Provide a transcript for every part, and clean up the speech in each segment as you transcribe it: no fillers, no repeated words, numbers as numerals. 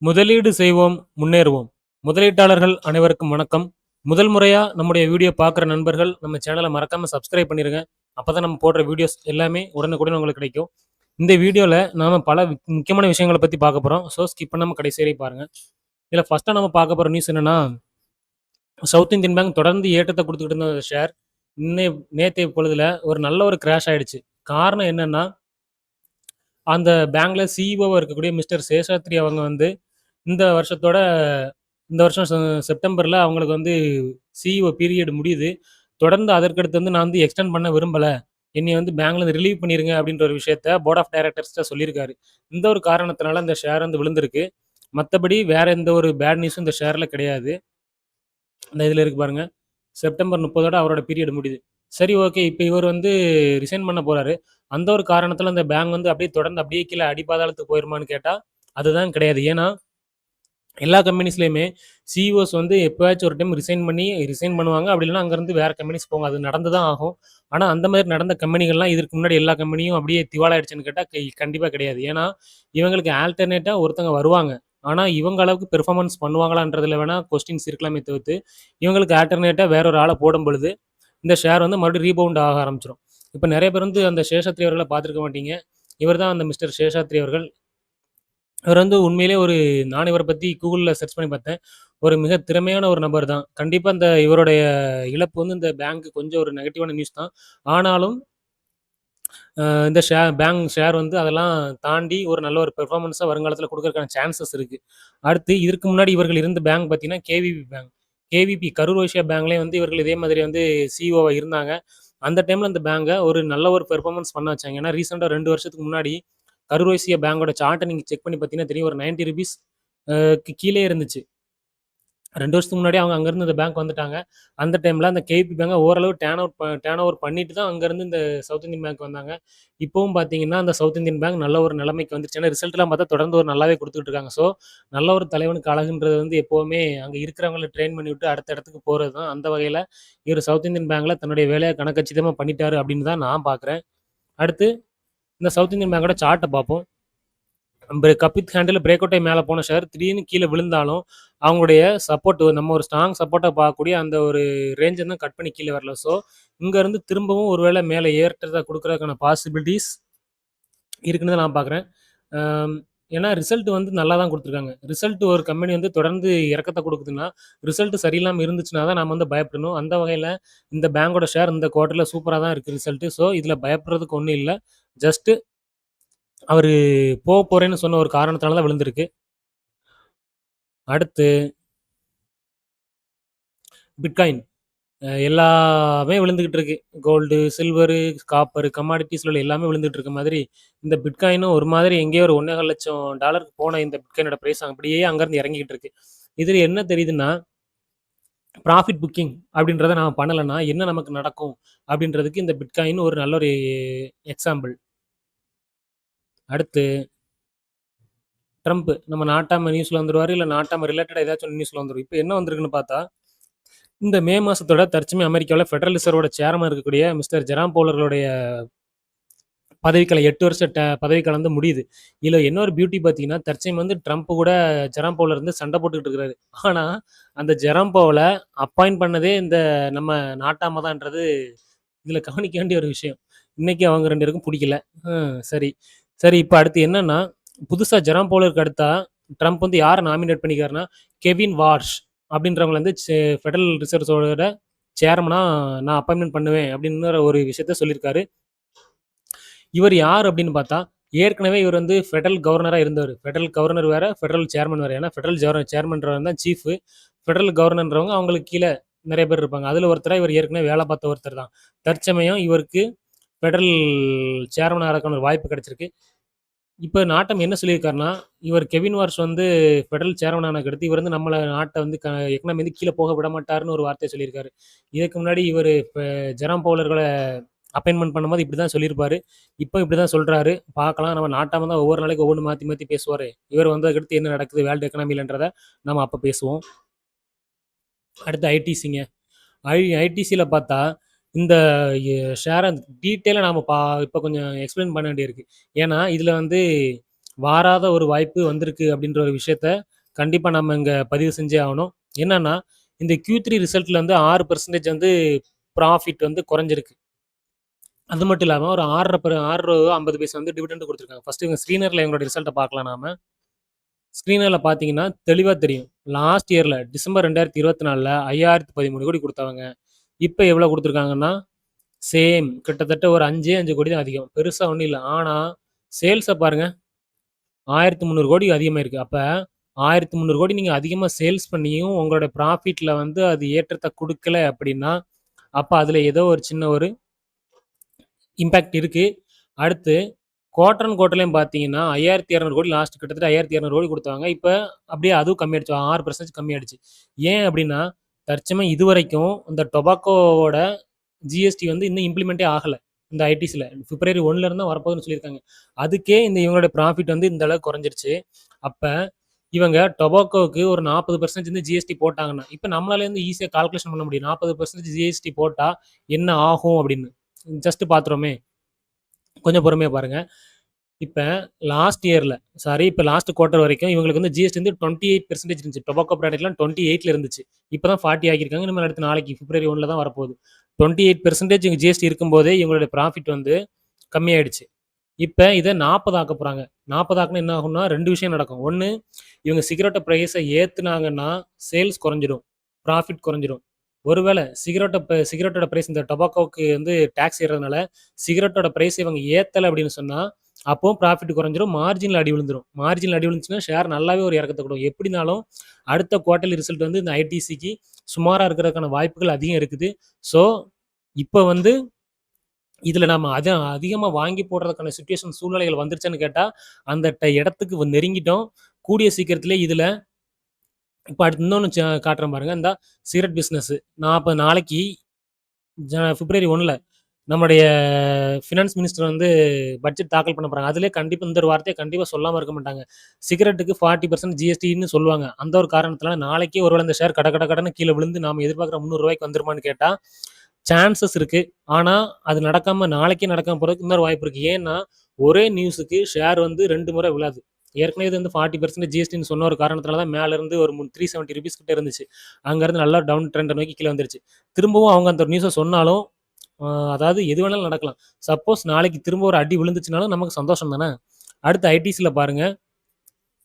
முதலீடு செய்வோம், முன்னேறுவோம். முதலீட்டாளர்கள் அனைவருக்கும் வணக்கம். முதல் முறையா நம்முடைய வீடியோ பார்க்குற நண்பர்கள் நம்ம சேனல மறக்காம சப்ஸ்கிரைப் பண்ணிருங்க. அப்பதான் நம்ம போடுற வீடியோஸ் எல்லாமே உடனுக்குடன் உங்களுக்கு கிடைக்கும். இந்த வீடியோல நாம பல முக்கியமான விஷயங்கள பத்தி பார்க்க போறோம். ஸ்கிப் பண்ணாம கடைசி வரை பாருங்க. இதுல ஃபர்ஸ்ட்டா நம்ம பார்க்க போற நியூஸ் என்னன்னா, சவுத் இந்தியன் பேங்க் தொடர்ந்து ஏற்றத்த குடுத்துக்கிட்டு இருந்த ஷேர், நேத்தைய பொழுதுல ஒரு நல்ல ஒரு கிராஷ் ஆயிடுச்சு. காரணம் என்னன்னா, அந்த பேங்க்ல சிஇஓவா இருக்கக்கூடிய மிஸ்டர் சேஷாத்ரி அவங்க வந்து இந்த வருஷத்தோட இந்த வருஷம் செப்டம்பர்ல அவங்களுக்கு வந்து சிஇஓ பீரியட் முடியுது. தொடர்ந்து அதற்கடுத்து வந்து நான் வந்து எக்ஸ்டெண்ட் பண்ண விரும்பல. என்னைய வந்து பேங்க்லேருந்து ரிலீவ் பண்ணிருங்க அப்படின்ற ஒரு விஷயத்த போர்ட் ஆஃப் டைரக்டர்ஸ்ட்ட சொல்லியிருக்காரு. இந்த ஒரு காரணத்தினால இந்த ஷேர் வந்து விழுந்திருக்கு. மத்தபடி வேற எந்த ஒரு பேட் நியூஸும் இந்த ஷேர்ல கிடையாது. இந்த இதுல இருக்கு பாருங்க. செப்டம்பர் 30ஓட அவரோட பீரியட் முடியுது. சரி, ஓகே. இப்ப இவர் வந்து ரிசைன் பண்ண போறாரு. அந்த ஒரு காரணத்தில அந்த பேங்க் வந்து அப்படியே தொடர்ந்து அப்படியே கீழ அடிபாதாளத்துக்கு போயிருமான்னு கேட்டா, அதுதான் கிடையாது. ஏன்னா எல்லா கம்பெனிஸ்லயுமே சிஇஓஸ் வந்து எப்பயாச்சும் ஒரு டைம் ரிசைன் பண்ணுவாங்க. அப்படி இல்லன்னா அங்கருந்து வேற கம்பெனிஸ் போவாங்க. அது நடந்து தான் ஆகும். ஆனா, அந்த மாரி நடந்த கம்பெனிகள்லாம் இதற்கு முன்னாடி எல்லா கம்பெனியும் அப்படியே திவால் ஆயிடுச்சுன்னு கேட்டா, கண்டிப்பா கிடையாது. ஏன்னா, இவங்களுக்கு ஆல்டர்னேட்டா ஒருத்தங்க வருவாங்க. ஆனா, இவங்க அளவுக்கு பெர்ஃபார்மன்ஸ் பண்ணுவாங்களான்றதுல வேணா கொஸ்டின்ஸ் இருக்கலாமே தவிர்த்து, இவங்களுக்கு ஆல்டர்னேட்டா வேற ஒரு ஆள போடும் பொழுது, இந்த ஷேர் வந்து மறுபடியும் ரீபவுண்ட் ஆக ஆரம்பிச்சுரும். இப்ப நெறைய பேர் வந்து அந்த சேஷாத்ரி அவர்கள பார்த்திருக்க மாட்டீங்க. இவர் தான் அந்த மிஸ்டர் சேஷாத்ரி அவர்கள். இவர் வந்து உண்மையிலேயே நான் இவர பத்தி கூகுள்ல சர்ச் பண்ணி பார்த்தேன். ஒரு மிக திறமையான ஒரு நபர் தான். கண்டிப்பா இவருடைய இழப்பு வந்து இந்த பேங்க் கொஞ்சம் ஒரு நெகட்டிவான நியூஸ் தான். ஆனாலும் இந்த பேங்க் ஷேர் வந்து அதெல்லாம் தாண்டி ஒரு நல்ல ஒரு பெர்ஃபார்மன்ஸா வருங்காலத்தில குடுக்கறதுக்கான சான்சஸ் இருக்கு. அடுத்து இதற்கு முன்னாடி இவர்கள் இருந்த பேங்க் பார்த்தீங்கன்னா, KVB bank. KVB Karur Vysya பேங்க்லயும் வந்து இவர்கள் இதே மாதிரி வந்து சிஇஓவா இருந்தாங்க. அந்த டைம்ல அந்த பேங்க ஒரு நல்ல ஒரு பெர்ஃபார்மன்ஸ் பண்ண வச்சாங்க. ஏன்னா ரீசென்ட்டா 2 வருஷத்துக்கு முன்னாடி கரூர் வைஸ்யா பேங்கோட சார்ட்ட நீங்க செக் பண்ணி பார்த்தீங்கன்னா தெரியும். ஒரு ₹90 கீழயே இருந்துச்சு. 2 வருஷத்துக்கு முன்னாடி அவங்க அங்கருந்து இந்த பேங்க் வந்துட்டாங்க. அந்த டைம்ல அந்த கேவிபி பேங்க ஓரளவு டர்ன் ஓவர் பண்ணிட்டு தான் அங்கருந்து இந்த சவுத் இந்தியன் பேங்க் வந்தாங்க. இப்பவும் பார்த்தீங்கன்னா, அந்த சவுத் இந்தியன் பேங்க் நல்ல ஒரு நிலைமைக்கு வந்துருச்சு. ஏன்னா ரிசல்ட்லாம் பார்த்தா தொடர்ந்து ஒரு நல்லாவே குடுத்துட்டு இருக்காங்க. நல்ல ஒரு தலைவனுக்கு அழகுன்றது வந்து எப்பவுமே அங்க இருக்கிறவங்கள ட்ரெயின் பண்ணிவிட்டு அடுத்த இடத்துக்கு போறது தான். அந்த வகையில இவரு சவுத் இந்தியன் பேங்க்ல தன்னுடைய வேலைய கணக்கச்சிதமா பண்ணிட்டாரு அப்படின்னு தான் நான் பார்க்குறேன். அடுத்து இந்த சவுத் இந்தியன் பேங்கோட சார்ட்ட பார்ப்போம். கபித் ஹேண்டில் பிரேக் அவுட் ஆயி மேல போன ஷேர் திடீர்னு கீழ விழுந்தாலும், அவங்களுடைய சப்போர்ட் நம்ம ஒரு ஸ்ட்ராங் சப்போர்ட்டா பார்க்கக்கூடிய அந்த ஒரு ரேஞ்ச தான் கட் பண்ணி கீழ வரல. இங்கருந்து திரும்பவும் ஒரு வேள மேல ஏற்றத்த குடுக்குறதுக்கான பாசிபிலிட்டீஸ் இருக்குன்னு தான் நான் பார்க்குறேன். அம் ஏன்னா ரிசல்ட் வந்து நல்லா தான் குடுத்துருக்காங்க. ரிசல்ட் ஒரு கம்பெனி வந்து தொடர்ந்து இறக்கத்த குடுக்குதுன்னா, ரிசல்ட் சரியில்லாம இருந்துச்சுன்னா தான் நாம வந்து பயப்படணும். அந்த வகையில இந்த பேங்கோட ஷேர் இந்த குவார்ட்டர்ல சூப்பரா தான் இருக்கு ரிசல்ட். இதுல பயப்படுறதுக்கு ஒண்ணும் இல்ல. ஜஸ்ட் அவரு போறேன்னு சொன்ன ஒரு காரணத்தினால தான் விழுந்திருக்கு. அடுத்து பிட்காயின். எல்லாமே விழுந்துகிட்டு இருக்கு. கோல்டு, சில்வரு, காப்பர், கமாடிட்டீஸ்ல உள்ள எல்லாமே விழுந்துட்டு இருக்க மாதிரி, இந்த பிட்காயினும் ஒரு மாதிரி எங்கேயோ ஒரு $1,50,000 போன இந்த பிட்காயினோட பிரைஸ் அப்படியே அங்கருந்து இறங்கிக்கிட்டு இருக்கு. இதுல என்ன தெரியுதுன்னா, ப்ராஃபிட் புக்கிங் அப்படின்றத நாம பண்ணலன்னா, என்ன நமக்கு நடக்கும்? அப்படின்றதுக்கு இந்த பிட்காயின் ஒரு நல்ல ஒரு எக்ஸாம்பிள். அடுத்து ட்ரம்ப் நம்ம நாட்டாம நியூஸ்ல வந்துருவாரு. இல்ல நாட்டாம ரிலேட்டடா ஏதாச்சும் ஒண்ணு நியூஸ்ல வந்துரும். இப்ப என்ன வந்திருக்குன்னு பார்த்தா, இந்த மே மாசத்தோட தற்சமயம் அமெரிக்காவுல ஃபெடரல் ரிசர்வோட சேர்மனா இருக்கக்கூடிய மிஸ்டர் ஜெராம் பவுலர்களுடைய பதவிக்காலம் 8 வருஷ பதவிக்காலம் வந்து முடியுது. இதுல என்ன ஒரு பியூட்டி பார்த்தீங்கன்னா, தற்சமயம் வந்து ட்ரம்ப் கூட ஜெராம் பவுலர் வந்து சண்டை போட்டுக்கிட்டு இருக்கிறாரு. ஆனா, அந்த ஜெராம் பவுல அப்பாயிண்ட் பண்ணதே இந்த நம்ம நாட்டாம தான்ன்றது இதுல கவனிக்க வேண்டிய ஒரு விஷயம். இன்னைக்கு அவங்க 2 பேருக்கும் புடிக்கல. சரி. சரி, இப்ப அடுத்து என்னன்னா, புதுசா ஜெராம் பவுலருக்கு அடுத்தா ட்ரம்ப் வந்து யார நாமினேட் பண்ணிருக்காருன்னா, கெவின் வார்ஷ் அப்படின்றவங்கள வந்து ஃபெடரல் ரிசர்வ்ஸோட சேர்மனா நான் அப்பாயின்ட்மென்ட் பண்ணுவேன் அப்படின்னு ஒரு விஷயத்த சொல்லியிருக்காரு. இவர் யார் அப்படின்னு பார்த்தா, ஏற்கனவே இவர் வந்து ஃபெடரல் கவர்னரா இருந்தவரு. ஃபெடரல் கவர்னர் வேற, ஃபெடரல் சேர்மன் வேற. ஏன்னா ஃபெடரல் சேர்மன்றவன் தான் சீஃப். ஃபெடரல் கவர்னர்ன்றவங்க அவங்களுக்கு கீழ நெறைய பேர் இருப்பாங்க. அதுல ஒருத்தரா இவர் ஏற்கனவே வேலை பார்த்த ஒருத்தர் தான். தற்சமயம் இவருக்கு ஃபெடரல் சேர்மனா ஆகறதுக்கான ஒரு வாய்ப்பு கிடைச்சிருக்கு. இப்ப நாட்டம் என்ன சொல்லியிருக்காருன்னா, இவர் கெவின் வார்ஷ் வந்து ஃபெடரல் சேர்மன் ஆனதுக்கடுத்து, இவர் வந்து நம்மள நாட்ட வந்து எக்கனாமி வந்து கீழ போக விடமாட்டாருன்னு ஒரு வார்த்தைய சொல்லியிருக்காரு. இதுக்கு முன்னாடி இவரு ஜெராம் பவுலர்கள அப்பாயின்ட்மென்ட் பண்ணும்போது இப்படிதான் சொல்லியிருப்பாரு. இப்ப இப்படிதான் சொல்றாரு. பார்க்கலாம். நம்ம நாட்டாம தான் ஒவ்வொரு நாளைக்கு ஒவ்வொன்னு மாத்தி மாத்தி பேசுவாரு. இவர் வந்ததுக்கடுத்து என்ன நடக்குது வேர்ல்டு எக்கனாமிலன்றத நம்ம அப்ப பேசுவோம். அடுத்து ஐடிசிங்க. ஐடிசில பார்த்தா, இந்த ஷேர டீட்டெயிலா நாம இப்ப கொஞ்சம் எக்ஸ்ப்ளைன் பண்ண வேண்டியிருக்கு. ஏன்னா, இதுல வந்து வாராத ஒரு வாய்ப்பு வந்திருக்கு அப்படின்ற ஒரு விஷயத்த கண்டிப்பா நம்ம இங்க பதிவு செஞ்சே ஆகணும். என்னன்னா, இந்த Q3 ரிசல்ட்ல வந்து 6% வந்து ப்ராஃபிட் வந்து குறைஞ்சிருக்கு. அது மட்டும் இல்லாம ஒரு 6 ரூ. 50 வந்து டிவிடெண்ட் குடுத்துருக்காங்க. ஃபர்ஸ்ட் இவங்க ஸ்க்ரீனர்ல இவங்களோட ரிசல்ட்ட பார்க்கலாம் நாம. ஸ்க்ரீனர்ல பார்த்தீங்கன்னா, தெளிவா தெரியும். லாஸ்ட் இயர்ல டிசம்பர் 2024ல 5013 கோடி குடுத்தவங்க. இப்ப எவ்வளோ குடுத்துருக்காங்கன்னா, சேம் கிட்டத்தட்ட ஒரு 5 கோடி தான் அதிகம். பெருசா ஒண்ணும் இல்ல. ஆனா, சேல்ஸ பாருங்க. 1300 கோடி அதிகமாயிருக்கு. அப்ப 1300 கோடி நீங்க அதிகமா சேல்ஸ் பண்ணியும், உங்களோட ப்ராஃபிட்ல வந்து அது ஏற்றத்த குடுக்கல அப்படின்னா, அப்ப அதுல ஏதோ ஒரு சின்ன ஒரு இம்பாக்ட் இருக்கு. அடுத்து குவார்டர் அண்ட் குவார்ட்டர்லயும் பார்த்தீங்கன்னா, 5200 கோடி லாஸ்ட் கிட்டத்தட்ட 5200 கோடி குடுத்தாங்க. இப்ப அப்படியே அதுவும் கம்மியாயிடுச்சு. 6% கம்மியாயிடுச்சு. ஏன் அப்படின்னா, தற்சமயம் இதுவரைக்கும் இந்த டொபாக்கோவோட ஜிஎஸ்டி வந்து இன்னும் இம்ப்ளிமெண்டே ஆகல. இந்த ஐடிசில. பிப்ரவரி 1ல இருந்து தான் வரப்போகுதுன்னு சொல்லியிருக்காங்க. அதுக்கே இந்த இவங்களோட ப்ராஃபிட் வந்து இந்த அளவுக்கு குறைஞ்சிருச்சு. அப்ப இவங்க டொபாக்கோவுக்கு ஒரு 40% வந்து ஜிஎஸ்டி போட்டாங்கன்னா, இப்ப நம்மளால வந்து ஈஸியா கால்குலேஷன் பண்ண முடியும். 40% ஜிஎஸ்டி போட்டா என்ன ஆகும் அப்படின்னு. ஜஸ்ட் பார்த்துருவோமே. கொஞ்சம் பொறுமையா பாருங்க. இப்ப லாஸ்ட் இயர்ல இப்ப லாஸ்ட் குவார்ட்டர் வரைக்கும் இவங்களுக்கு வந்து ஜிஎஸ்டி வந்து 28% இருந்துச்சு. டொபாக்கோ ப்ராடக்ட்லாம் 28ல இருந்துச்சு. இப்ப தான் 40 ஆக்கியிருக்காங்க. இனிமேல் அடுத்து நாளைக்கு பிப்ரவரி 1ல தான் வரப்போகுது. 28% இங்க ஜிஎஸ்டி இருக்கும்போதே இவங்களுடைய ப்ராஃபிட் வந்து கம்மியாயிடுச்சு. இப்ப இத 40 ஆக்க போறாங்க. 40 ஆக்குனா என்ன ஆகும்னா 2 விஷயம் நடக்கும். 1 இவங்க சிகரெட் பிரைஸ ஏத்துனாங்கன்னா, சேல்ஸ் குறைஞ்சிடும். ப்ராஃபிட் குறைஞ்சிடும். ஒருவேள சிகரெட்டோட பிரைஸ் இந்த டொபாக்கோவுக்கு வந்து டாக்ஸ் ஏறுறதுனால, சிகரெட்டோட பிரைஸ் இவங்க ஏத்தல அப்படின்னு சொன்னா, அப்பவும் ப்ராஃபிட் குறைஞ்சிரும். மார்ஜின்ல அடி விழுந்துரும். மார்ஜின்ல அடி விழுந்துச்சுன்னா, ஷேர் நல்லாவே ஒரு இறக்கத்த குடுக்கும். எப்படினாலும் அடுத்த குவார்ட்டர்லி ரிசல்ட் வந்து இந்த ஐடிசிக்கு சுமாரா இருக்கிறதுக்கான வாய்ப்புகள் அதிகம் இருக்குது. ஸோ, இப்ப வந்து இதுல நம்ம அதிகமா வாங்கி போடுறதுக்கான சிச்சுவேஷன் சூழ்நிலைகள் வந்துருச்சான்னு கேட்டா, அந்த இடத்துக்கு நெருங்கிட்டோம். கூடிய சீக்கிரத்திலே இதுல இப்ப அடுத்து இன்னொன்னு காட்டுறேன் பாருங்க. இந்த சிகரெட் பிசினஸ். நான் அப்ப நாளைக்கு பிப்ரவரி 1ல நம்முடைய ஃபினான்ஸ் மினிஸ்டர் வந்து பட்ஜெட் தாக்கல் பண்ண போறாங்க. அதிலே கண்டிப்பா இந்த ஒரு வார்த்தைய கண்டிப்பா சொல்லாம இருக்க மாட்டாங்க. சிகரெட்டுக்கு 40% ஜிஎஸ்டின்னு சொல்லுவாங்க. அந்த ஒரு காரணத்தினால நாளைக்கே ஒருவேள இந்த ஷேர் கட கட கடன்னு கீழ விழுந்து நாம எதிர்பார்க்கிற ரூ. 300 வந்துருமான்னு கேட்டா, சான்சஸ் இருக்கு. ஆனா, அது நடக்காம நாளைக்கே நடக்காம போறதுக்கு இன்னொரு வாய்ப்பு இருக்கு. ஏன்னா, ஒரே நியூஸுக்கு ஷேர் வந்து 2 முறை விழாது. ஏற்கனவே இது வந்து 40% ஜிஎஸ்டின்னு சொன்ன ஒரு காரணத்தினால தான் மேல இருந்து ஒரு ₹370 கிட்ட இருந்துச்சு. அங்க இருந்து நல்லா டவுன் ட்ரெண்ட நோக்கி கீழ வந்துருச்சு. திரும்பவும் அவங்க அந்த நியூஸ சொன்னாலும், அ அதாவது எது வேணாலும் நடக்கலாம். சப்போஸ் நாளைக்கு திரும்ப ஒரு அடி விழுந்துச்சுனாலும் நமக்கு சந்தோஷம் தானே! அடுத்து ஐடிசில பாருங்க.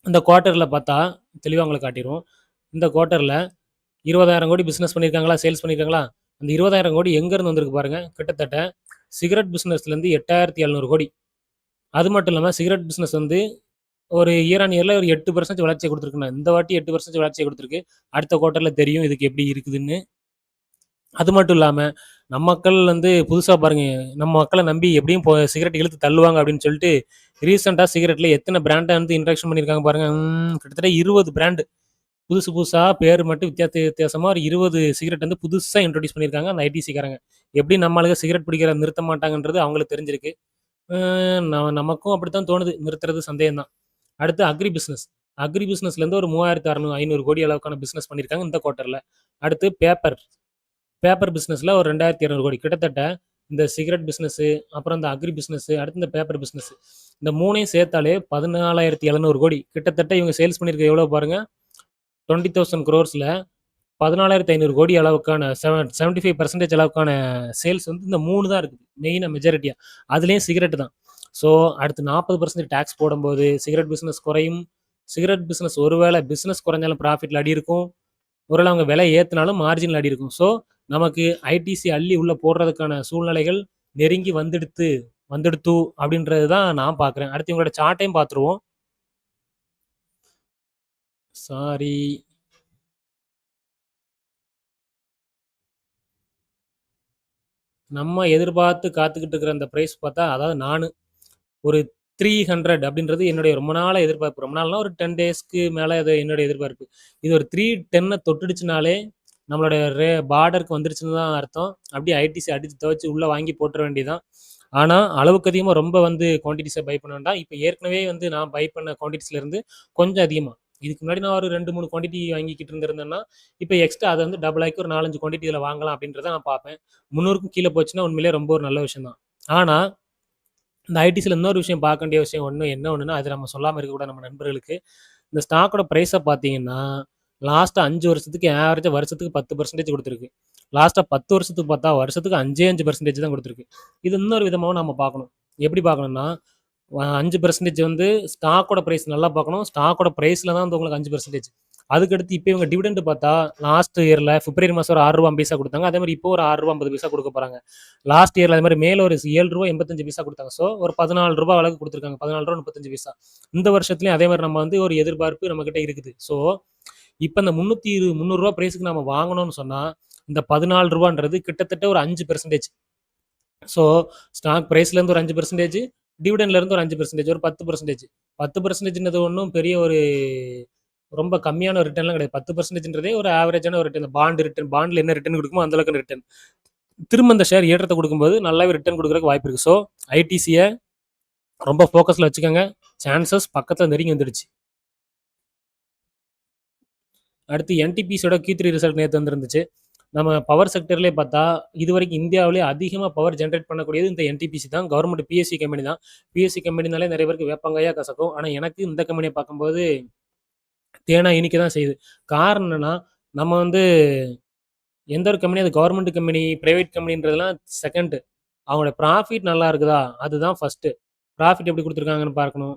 இந்த குவார்ட்டர்ல பார்த்தா தெளிவா உங்களுக்கு காட்டிருவோம். இந்த குவார்ட்டர்ல 20,000 கோடி பிசினஸ் பண்ணியிருக்காங்களா? சேல்ஸ் பண்ணியிருக்காங்களா? அந்த 20,000 கோடி எங்க இருந்து வந்திருக்கு பாருங்க. கிட்டத்தட்ட சிகரெட் பிசினஸ்லேருந்து 8,700 கோடி. அது மட்டும் இல்லாம சிகரெட் பிசினஸ் வந்து ஒரு இயர் ஆன் இயர்ல ஒரு 8% வளர்ச்சிய குடுத்துருக்குண்ணா. இந்த வாட்டி 8% வளர்ச்சிய குடுத்துருக்கு. அடுத்த குவார்ட்டர்ல தெரியும் இதுக்கு எப்படி இருக்குதுன்னு. அது மட்டும் இல்லாம, நம்ம மக்கள் வந்து புதுசா பாருங்க, நம்ம மக்கள நம்பி எப்படியும் சிகரெட் இழுத்து தள்ளுவாங்க அப்படின்னு சொல்லிட்டு, ரீசென்ட்டா சிகரெட்ல எத்தன பிராண்ட வந்து இன்ட்ரோடக்ஷன் பண்ணியிருக்காங்க பாருங்க. கிட்டத்தட்ட 20 பிராண்ட். புதுசு புதுசா பேர் மட்டும் வித்தியாசமா ஒரு 20 சிகரெட் வந்து புதுசா இன்ட்ரோடியூஸ் பண்ணியிருக்காங்க அந்த ஐடிசிக்காரங்க. எப்படி நம்ம ஆளுங்க சிகரெட் பிடிக்கிறத நிறுத்த மாட்டாங்கன்றது அவங்களுக்கு தெரிஞ்சிருக்கு. அ நமக்கும் அப்படித்தான் தோணுது. நிறுத்துறது சந்தேகம் தான். அடுத்து அக்ரி பிசினஸ். அக்ரி பிசினஸ்லேருந்து ஒரு 3,600 கோடி அளவுக்கான பிசினஸ் பண்ணியிருக்காங்க இந்த குவார்ட்டர்ல. அடுத்து பேப்பர். பேப்பர் பிசினஸ்ல ஒரு 2,200 கோடி. கிட்டத்தட்ட இந்த சிகரெட் பிசினஸ், அப்புறம் இந்த அக்ரி பிசினஸ், அடுத்து இந்த பேப்பர் பிசினஸ். இந்த 3யும் சேர்த்தாலே 14,700 கோடி. கிட்டத்தட்ட இவங்க சேல்ஸ் பண்ணியிருக்கிறது எவ்வளோ பாருங்க. 20,000 குரோர்ஸ்ல 14,500 கோடி அளவுக்கான 75% அளவுக்கான சேல்ஸ் வந்து இந்த 3 தான் இருக்குது. மெயினா மெஜாரிட்டியா. அதுலயும் சிகரெட் தான். ஸோ அடுத்து 40% டாக்ஸ் போடும்போது சிகரெட் பிசினஸ் குறையும். சிகரெட் பிசினஸ் ஒருவேளை பிசினஸ் குறைஞ்சாலும் ப்ராஃபிட்ல அடி இருக்கும். ஒருவேளை அவங்க விலை ஏத்துனாலும் மார்ஜின்ல அடி இருக்கும். ஸோ நமக்கு ஐடிசி அள்ளி உள்ள போடுறதுக்கான சூழ்நிலைகள் நெருங்கி வந்துடுத்து அப்படின்றது தான் நான் பார்க்குறேன். அடுத்து இவங்களோட சார்ட்டையும் பார்த்துருவோம். சாரி. நம்ம எதிர்பார்த்து காத்துக்கிட்டு இருக்கிற அந்த பிரைஸ் பார்த்தா, அதாவது நானு ஒரு 300 அப்படின்றது என்னுடைய ரொம்ப நாளா எதிர்பார்ப்பு. ரொம்ப நாள்னா ஒரு 10 டேஸ்க்கு மேல அது என்னுடைய எதிர்பார்ப்பு. இது ஒரு 310 தொட்டுடுச்சுனாலே, நம்மளோட பார்டருக்கு வந்துருச்சுன்னு தான் அர்த்தம். அப்படியே ஐடிசி அடிச்சு துவச்சு உள்ள வாங்கி போட்டுற வேண்டியதுதான். ஆனா, அளவுக்கு அதிகமா ரொம்ப வந்து குவான்டிட்டிஸ பை பண்ண வேண்டாம். இப்ப ஏற்கனவே வந்து நான் பை பண்ண குவான்டிட்டிஸ்ல இருந்து கொஞ்சம் அதிகமா. இதுக்கு முன்னாடி நான் ஒரு 2, 3 குவான்டிட்டி வாங்கிக்கிட்டு இருந்திருந்தேன்னா, இப்ப எக்ஸ்ட்ரா அத வந்து டபுள் ஆக்கி ஒரு 4, 5 குவான்டிட்டி இதுல வாங்கலாம் அப்படின்றத நான் பார்ப்பேன். 300க்கும் கீழ போச்சுன்னா உண்மையிலேயே ரொம்ப ஒரு நல்ல விஷயம் தான். ஆனா இந்த ஐடிசில இன்னொரு விஷயம் பார்க்க வேண்டிய விஷயம் என்ன ஒண்ணுன்னா, அது நம்ம சொல்லாம இருக்கக்கூடாது நம்ம நண்பர்களுக்கு. இந்த ஸ்டாக்கோட பிரைஸ பார்த்தீங்கன்னா, லாஸ்ட்டா 5 வருஷத்துக்கு ஆவரேஜா வருஷத்துக்கு 10% குடுத்துருக்கு. லாஸ்ட்டா 10 வருஷத்துக்கு பார்த்தா, வருஷத்துக்கு 5% தான் குடுத்துருக்கு. இது இன்னொரு விதமாவும் நம்ம பார்க்கணும். எப்படி பார்க்கணும்னா, 5% வந்து ஸ்டாக்கோட பிரைஸ் நல்லா பார்க்கணும். ஸ்டாக்கோட பிரைஸ்ல தான் வந்து உங்களுக்கு 5%. அதுக்கடுத்து இப்ப இவங்க டிவிடெண்ட் பார்த்தா, லாஸ்ட் இயர்ல பிப்ரவரி மாசம் ஒரு ரூ. 6.50 குடுத்தாங்க. அதே மாரி இப்போ ஒரு ரூ. 6.50 குடுக்க போறாங்க. லாஸ்ட் இயர்ல அதே மாரி மேல ஒரு ரூ. 7.85 குடுத்தாங்க. ஸோ ஒரு ரூ. 14 அளவுக்கு குடுத்துருக்காங்க. ரூ. 14.35. இந்த வருஷத்துலயும் அதே மாரி நம்ம வந்து ஒரு எதிர்பார்ப்பு நம்மகிட்ட இருக்குது. ஸோ இப்ப இந்த 300 பிரைஸ்க்கு நம்ம வாங்கணும்னு சொன்னா, இந்த ரூ. 14ன்றது கிட்டத்தட்ட ஒரு 5%. ஸோ ஸ்டாக் பிரைஸ்ல இருந்து ஒரு 5%, டிவிடெண்ட்ல இருந்து ஒரு 5%, ஒரு 10%. 10%ன்றது ஒண்ணும் பெரிய ஒரு ரொம்ப கம்மியான ஒரு ரிட்டர்ன்லாம் கிடையாது. 10%ன்றதே ஒரு ஆவரேஜான ஒரு ரிட்டர்ன். பாண்ட்ல என்ன ரிட்டர்ன் குடுக்குமோ அந்த அளவுக்கு ரிட்டர்ன். திரும்ப அந்த ஷேர் ஏற்றத்த குடுக்கும்போது நல்லாவே ரிட்டர்ன் குடுக்குறதுக்கு வாய்ப்பு இருக்கு. ஸோ ஐடிசிய ரொம்ப ஃபோக்கஸ்ல வச்சுக்கங்க. சான்சஸ் பக்கத்துல நெருங்கி வந்துடுச்சு. அடுத்து என்டிபிசியோட Q3 ரிசல்ட் நேத்து வந்திருந்துச்சு. நம்ம பவர் செக்டர்லயே பார்த்தா, இதுவரைக்கும் இந்தியாவிலேயே அதிகமா பவர் ஜெனரேட் பண்ணக்கூடியது இந்த என்டிபிசி தான். கவர்மெண்ட் பிஎஸ்சி கம்பெனி தான். பிஎஸ்சி கம்பெனினாலே நெறைய பேருக்கு வேப்பங்காயா கசக்கும். ஆனா எனக்கு இந்த கம்பெனிய பார்க்கும்போது தேனா இனிக்க தான் செய்யுது. காரணம் என்னன்னா, நம்ம வந்து எந்த ஒரு கம்பெனி அது கவர்மெண்ட் கம்பெனி, பிரைவேட் கம்பெனின்றதெல்லாம் செகண்ட். அவங்களோட ப்ராஃபிட் நல்லா இருக்குதா? அதுதான் ஃபர்ஸ்ட்டு. ப்ராஃபிட் எப்படி குடுத்துருக்காங்கன்னு பார்க்கணும்.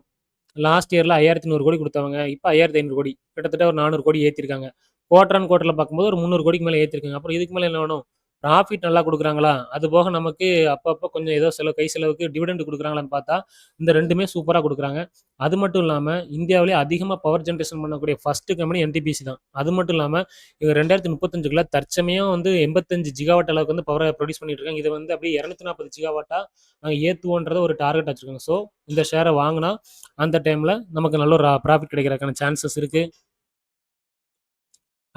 லாஸ்ட் இயர்ல 5100 கோடி குடுத்தவங்க. இப்ப 5500 கோடி. கிட்டத்தட்ட ஒரு 400 கோடி ஏத்திருக்காங்க. குவார்டர் ஆன் குவார்டர்ல பார்க்கும்போது ஒரு 300 கோடிக்கு மேல ஏத்திருக்காங்க. அப்புறம் இதுக்கு மேல என்ன வேணும்? ப்ராஃபிட் நல்லா குடுக்குறாங்களா? அது போக நமக்கு அப்பப்ப கொஞ்சம் ஏதோ கை செலவுக்கு டிவிடெண்ட் குடுக்குறாங்களான்னு பார்த்தா, இந்த 2மே சூப்பரா குடுக்குறாங்க. அது மட்டும் இல்லாம, இந்தியாவிலேயே அதிகமா பவர் ஜெனரேஷன் பண்ணக்கூடிய ஃபர்ஸ்ட் கம்பெனி என்டிபிசி தான். அது மட்டும் இல்லாம, இவங்க 2035க்குள்ள தற்சமயம் வந்து 85 ஜிகாவாட் அளவுக்கு வந்து பவர புரொடியூஸ் பண்ணிட்டு இருக்காங்க. இத வந்து அப்படியே 240 ஜிகாவாட்டா நாங்க ஏத்துவோன்றத ஒரு டார்கெட் வச்சிருக்காங்க. ஸோ இந்த ஷேர வாங்குனா, அந்த டைம்ல நமக்கு நல்ல ஒரு ப்ராஃபிட் கிடைக்கிறதுக்கான சான்சஸ் இருக்கு.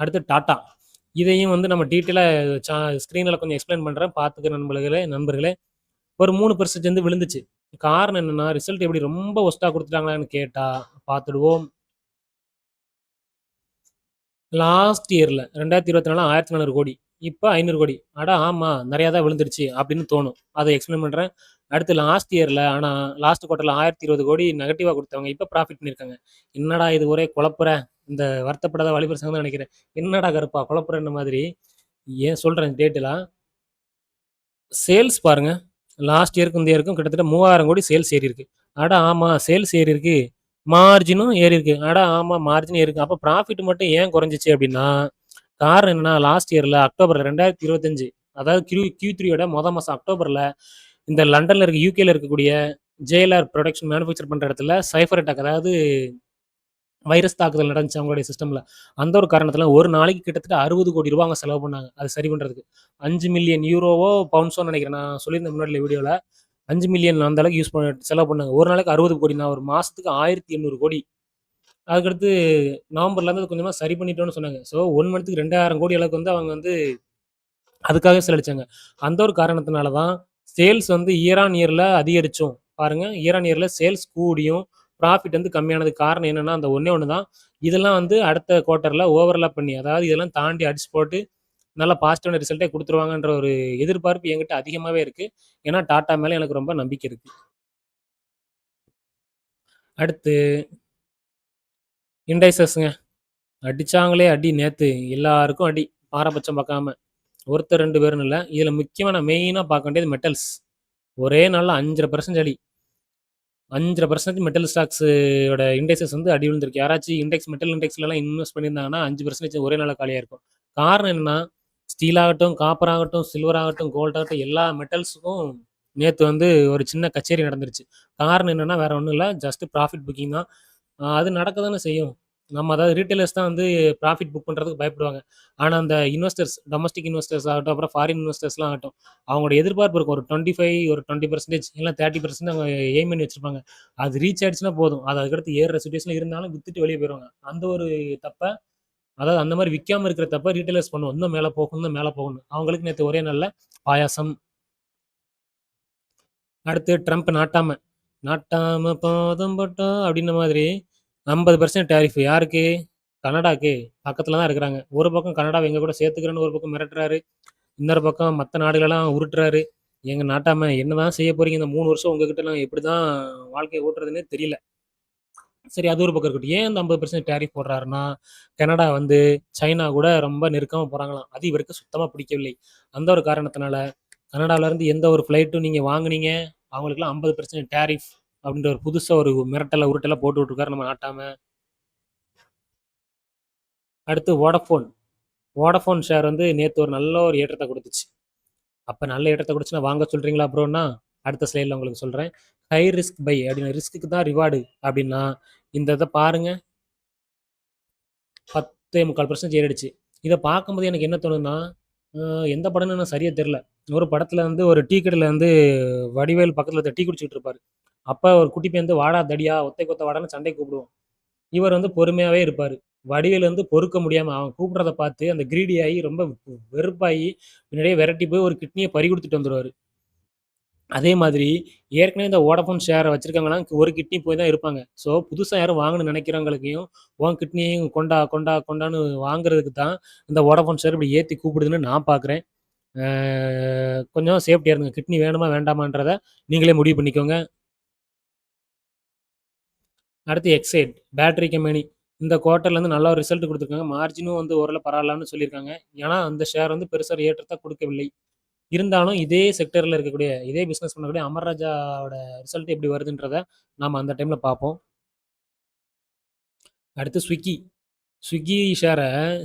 அடுத்து டாடா. இதையும் வந்து நம்ம டீட்டெயிலா ஸ்க்ரீன்ல கொஞ்சம் எக்ஸ்பிளைன் பண்றேன். பார்த்துக்க நண்பர்களே. ஒரு 3% வந்து விழுந்துச்சு. காரணம் என்னன்னா, ரிசல்ட் எப்படி ரொம்ப வொர்ஸ்ட்டா குடுத்துட்டாங்களான்னு கேட்டா, பார்த்துடுவோம். லாஸ்ட் இயர்ல 2024 1400 கோடி. இப்ப 500 கோடி. அட ஆமா, நெறையா தான் விழுந்துருச்சு அப்படின்னு தோணும். அத எக்ஸ்பிளைன் பண்றேன். அடுத்து லாஸ்ட் இயர்ல ஆனா லாஸ்ட் குவார்ட்டர்ல 1020 கோடி நெகட்டிவா குடுத்தவங்க. இப்ப ப்ராஃபிட் பண்ணியிருக்காங்க. என்னடா இது ஒரே குழப்புற. இந்த வருத்தப்படாத வாலிபர் சங்கம் தான் நெனைக்கிறேன். என்னடா கருப்பா குழப்புறன்ற மாதிரி. ஏன் சொல்றேன் டீட்டெயிலா. சேல்ஸ் பாருங்க. லாஸ்ட் இயர்க்கும் இந்த இயர்க்கும் கிட்டத்தட்ட 3000 கோடி சேல்ஸ் ஏறியிருக்கு. அட ஆமா, சேல்ஸ் ஏறியிருக்கு. மார்ஜினும் ஏறியிருக்கு. அட ஆமா, மார்ஜினும் ஏறிருக்கு. அப்ப ப்ராஃபிட் மட்டும் ஏன் குறைஞ்சுச்சு அப்படின்னா, காரணம் என்னன்னா, லாஸ்ட் இயர்ல அக்டோபர் 2025 அதாவது Q3யோட மாசம் அக்டோபர்ல இந்த லண்டன்ல இருக்க யுகேல இருக்கக்கூடிய ஜேஎல்ஆர் புரொடக்ஷன் மேனுஃபேக்சர் பண்ற இடத்துல சைபர் அட்டாக் அதாவது வைரஸ் தாக்குதல் நடந்துச்சு அவங்களுடைய சிஸ்டம்ல. அந்த ஒரு காரணத்தில ஒரு நாளைக்கு கிட்டத்தட்ட 60 கோடி ரூபா அவங்க செலவு பண்ணாங்க. அது சரி பண்றதுக்கு. 5 மில்லியன் யூரோவோ, பவுண்ட்ஸோ நினைக்கிறேன். நான் சொல்லியிருந்தேன் முன்னாடி வீடியோல. 5 மில்லியன் அந்த அளவுக்கு செலவு பண்ணாங்க. ஒரு நாளைக்கு 60 கோடி. நான் ஒரு மாசத்துக்கு 1800 கோடி. அதுக்கடுத்து நவம்பர்லேருந்து கொஞ்சமா சரி பண்ணிட்டோம்னு சொன்னாங்க. ஸோ 1 மந்த்துக்கு 2000 கோடி அளவுக்கு வந்து அவங்க வந்து அதுக்காகவே செலவழிச்சாங்க. அந்த ஒரு காரணத்தினால தான் சேல்ஸ் வந்து இயர் ஆன் இயர்ல அதிகரிச்சும். பாருங்க, இயர் ஆன் இயர்ல சேல்ஸ் கூடியும், ப்ராஃபிட் வந்து கம்மியானதுக்கு காரணம் என்னன்னா, அந்த ஒண்ணே ஒண்ணு தான். இதெல்லாம் வந்து அடுத்த குவார்ட்டர்ல ஓவர்லாப் பண்ணி, அதாவது இதெல்லாம் தாண்டி அடிச்சு போட்டு நல்ல பாசிட்டிவான ரிசல்ட்டே குடுத்துருவாங்கன்ற ஒரு எதிர்பார்ப்பு என்கிட்ட அதிகமாவே இருக்கு. ஏன்னா, டாடா மேல எனக்கு ரொம்ப நம்பிக்கை இருக்கு. அடுத்து இண்டைசஸ்ங்க. அடிச்சாங்களே அடி நேத்து. எல்லாருக்கும் அடி. பாரபட்சம் பார்க்காம. ஒருத்தர் 2 பேருன்னு இல்ல. இதுல முக்கியமா நான் மெயினா பார்க்க வேண்டியது மெட்டல்ஸ். ஒரே நாள்ல 5.5% அடி. 5.5% மெட்டல் ஸ்டாக்ஸோட இண்டெக்ஸஸ் வந்து அடி விழுந்திருக்கு. யாராச்சும் மெட்டல் இண்டெக்ஸ்லலாம் இன்வெஸ்ட் பண்ணியிருந்தாங்கன்னா 5% ஒரே நாள்ல காலியா இருக்கும். காரணம் என்னன்னா, ஸ்டீல் ஆகட்டும், காப்பர் ஆகட்டும், சில்வர் ஆகட்டும், கோல்ட் ஆகட்டும் எல்லா மெட்டல்ஸுக்கும் நேத்து வந்து ஒரு சின்ன கச்சேரி நடந்துருச்சு. காரணம் என்னன்னா, வேற ஒண்ணும் இல்ல. ஜஸ்ட் ப்ராஃபிட் புக்கிங் தான். அது நடக்க தானே செய்யும். நம்ம அதாவது ரீட்டெயிலர்ஸ் தான் வந்து ப்ராஃபிட் புக் பண்றதுக்கு பயப்படுவாங்க. ஆனா, அந்த இன்வெஸ்டர்ஸ், டொமஸ்டிக் இன்வெஸ்டர்ஸ் ஆகட்டும், அப்புறம் ஃபாரின் இன்வெஸ்டர்ஸ்லாம் ஆகட்டும், அவங்களோட எதிர்பார்ப்பு இருக்கும். ஒரு 25 ஒரு 20% இல்ல 30% அவங்க எய்ம் பண்ணி வச்சிருப்பாங்க. அது ரீச் ஆயிடுச்சுன்னா போதும். அது அதுக்கடுத்து ஏறுற சிச்சுவேஷன்ல இருந்தாலும் வித்துட்டு வெளிய போயிருவாங்க. அந்த ஒரு தப்ப அதாவது அந்த மாரி விக்காம இருக்கிற தப்ப ரீட்டெயிலர்ஸ் பண்ணுவோம். இன்னும் மேல போகும், இன்னும் மேல போகும்ன்னு. அவங்களுக்கு நேத்து ஒரே நாள்ல பாயாசம். அடுத்து ட்ரம்ப் நாட்டாம. நாட்டாம பாதம் பட்டா அப்படின்ன மாதிரி 50% டாரிஃப் யாருக்கு? கனடாக்கு. பக்கத்துல தான் இருக்கிறாங்க. ஒரு பக்கம் கனடாவ எங்க கூட சேர்த்துக்கிறேன்னு ஒரு பக்கம் மிரட்டுறாரு. இன்னொரு பக்கம் மத்த நாடுகளெல்லாம் உருட்டுறாரு. எங்க நாட்டாம என்னதான் செய்ய போறீங்க இந்த 3 வருஷம் உங்ககிட்ட நான் எப்படிதான் வாழ்க்கைய ஓட்டுறதுன்னே தெரியல. சரி அது ஒரு பக்கம் இருக்கட்டும். ஏன் அந்த 50% டாரிஃப் போடுறாருன்னா, கனடா வந்து சைனா கூட ரொம்ப நெருக்கமா போறாங்களாம். அது இவருக்கு சுத்தமா பிடிக்கவில்லை. அந்த ஒரு காரணத்தினால கனடாலருந்து எந்த ஒரு ஃப்ளைட்டும் நீங்க வாங்குனீங்க, அவங்களுக்கெல்லாம் 50% டாரிஃப் அப்படின்ற ஒரு புதுசா ஒரு மிரட்டல, உருட்டல போட்டு விட்டுருக்காரு நம்ம நாட்டாம. அடுத்து வோடஃபோன். வோடஃபோன் ஷேர் வந்து நேத்து ஒரு நல்ல ஒரு ஏற்றத்த குடுத்துச்சு. அப்ப நல்ல ஏற்றத்த குடுச்சுன்னா வாங்க சொல்றீங்களா ப்ரோன்னா, அடுத்த ஸ்லைட்ல உங்களுக்கு சொல்றேன். ஹை ரிஸ்க் பை அப்படின்னு ரிஸ்க்குக்கு தான் ரிவார்டு அப்படின்னா, இந்த இத பாருங்க 10.25% ஏறிடுச்சு. இத பார்க்கும்போது எனக்கு என்ன தோணுதுன்னா, அ எந்த படம்னு எனக்கு சரியா தெரியல. ஒரு படத்துல வந்து ஒரு டீ கடையில வந்து வடிவேலு பக்கத்துல ஒருத்தர் டீ குடிச்சுக்கிட்டு இருப்பாரு. அப்ப ஒரு குட்டி பையன் வந்து "வாடா தடியா, ஒத்தை கொத்த வாடான்னு" சண்டைக்கு கூப்பிடுவான். இவர் வந்து பொறுமையாவே இருப்பாரு. வடிவேலு வந்து பொறுக்க முடியாம அவன் கூப்பிடுறத பார்த்து அந்த கிரீடி ஆயி ரொம்ப வெறுப்பாயி பின்னாடியே விரட்டி போய் ஒரு கிட்னிய பறி குடுத்துட்டு வந்துருவாரு. அதே மாதிரி ஏற்கனவே இந்த வோடாஃபோன் ஷேர வச்சிருக்கவங்கலாம் ஒரு கிட்னி போய் தான் இருப்பாங்க. ஸோ, புதுசா யாரும் வாங்கணும்னு நெனைக்கிறவங்களுக்கையும், உன் கிட்னியையும் கொண்டா, கொண்டா, கொண்டான்னு வாங்குறதுக்கு தான் இந்த வோடாஃபோன் ஷேர் இப்படி ஏத்தி கூப்பிடுதுன்னு நான் பார்க்குறேன். அ கொஞ்சம் சேஃப்டியா இருங்க. கிட்னி வேணுமா, வேண்டாமான்றத நீங்களே முடிவு பண்ணிக்கோங்க. அடுத்து எக்ஸைட், பேட்டரி கம்பெனி. இந்த குவார்ட்டர்லேருந்து நல்ல ஒரு ரிசல்ட் குடுத்துருக்காங்க. மார்ஜினும் வந்து ஓரளவு பரவாயில்லன்னு சொல்லியிருக்காங்க. ஏன்னா, அந்த ஷேர் வந்து பெருசா ஒரு ஏற்றத்த குடுக்கவில்லை. இருந்தாலும் இதே செக்டர்ல இருக்கக்கூடிய, இதே பிசினஸ் பண்ணக்கூடிய அமர் ராஜாவோட ரிசல்ட் எப்படி வருதுன்றத நாம அந்த டைம்ல பார்ப்போம். அடுத்து ஸ்விக்கி. ஸ்விக்கி ஷேர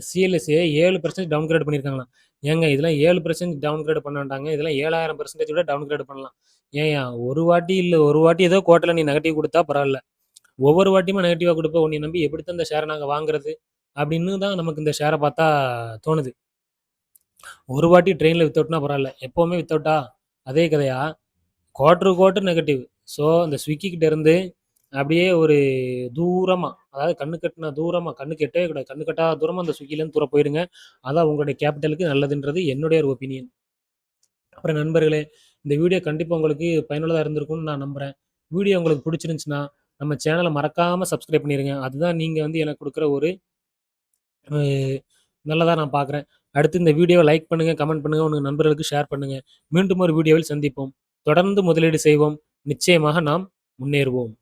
சிஎல்எஸ்ஏ 7% டவுன்கிரேட் பண்ணியிருக்காங்களாம். ஏங்க இதெல்லாம் 7% டவுன்கிரேட் பண்ண வேண்டாங்க. இதெல்லாம் 7000% கூட டவுன்கிரேட் பண்ணலாம். ஏன்யா ஒரு வாட்டி இல்ல, ஒரு வாட்டி ஏதோ குவார்ட்டர்ல நீ நெகட்டிவ் குடுத்தா பரவால்ல. ஒவ்வொரு வாட்டியுமா நெகட்டிவா குடுப்ப, உன்னைய நம்பி எப்படித்தான் இந்த ஷேர நாங்க வாங்குறது? அப்படின்னு தான் நமக்கு இந்த ஷேர பார்த்தா தோணுது. ஒரு வாட்டி ட்ரெயின்ல வித் அவுட்னா பரவால்ல. எப்பவுமே வித் அவுட்டா? அதே கதையா? Quarter negative. ஸோ, இந்த ஸ்விக்கி கிட்ட இருந்து அப்படியே ஒரு தூரமா, அதாவது கண்ணு கெட்டுன தூரமா, கண்ணுக்கு எட்டவே கூடாது. கண்ணு கெட்டாத தூரமா அந்த ஸ்விக்கிலேருந்து தூர போயிருங்க. அதான் உங்களுடைய கேபிட்டலுக்கு நல்லதுன்றது என்னுடைய ஒரு ஒப்பீனியன். அப்புறம் நண்பர்களே, இந்த வீடியோ கண்டிப்பா உங்களுக்கு பயனுள்ளதா இருந்திருக்கும்னு நான் நம்புறேன். வீடியோ உங்களுக்கு புடிச்சிருந்துச்சுன்னா, நம்ம சேனல மறக்காம சப்ஸ்கிரைப் பண்ணிருங்க. அதுதான் நீங்க வந்து எனக்கு குடுக்குற ஒரு அ நல்லதா நான் பார்க்குறேன். அடுத்து இந்த வீடியோவ லைக் பண்ணுங்க, கமெண்ட் பண்ணுங்க, உங்க நண்பர்களுக்கு ஷேர் பண்ணுங்க. மீண்டும் ஒரு வீடியோவில் சந்திப்போம். தொடர்ந்து முதலீடு செய்வோம். நிச்சயமாக நாம் முன்னேறுவோம்.